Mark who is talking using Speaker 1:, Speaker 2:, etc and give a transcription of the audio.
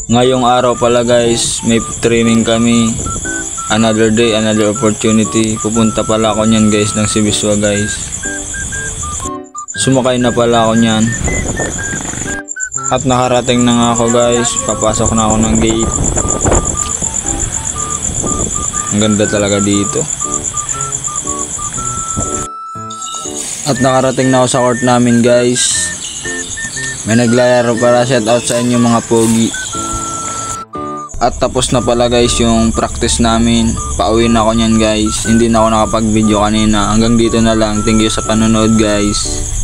Speaker 1: Ngayong araw pala guys, may training kami. Another day, another opportunity. Pupunta pala ako niyan guys ng Sibiswa guys. Sumakay na pala ako niyan. At nakarating na nga ako guys. Papasok na ako ng gate. Ang ganda talaga dito. At nakarating na ako sa court namin guys. May naglalaro para, shout out sa inyo mga pogi. At tapos na pala guys yung practice namin. Pauwi na ako niyan guys. Hindi na ako nakapag video kanina. Hanggang dito na lang. Thank you sa panonood guys.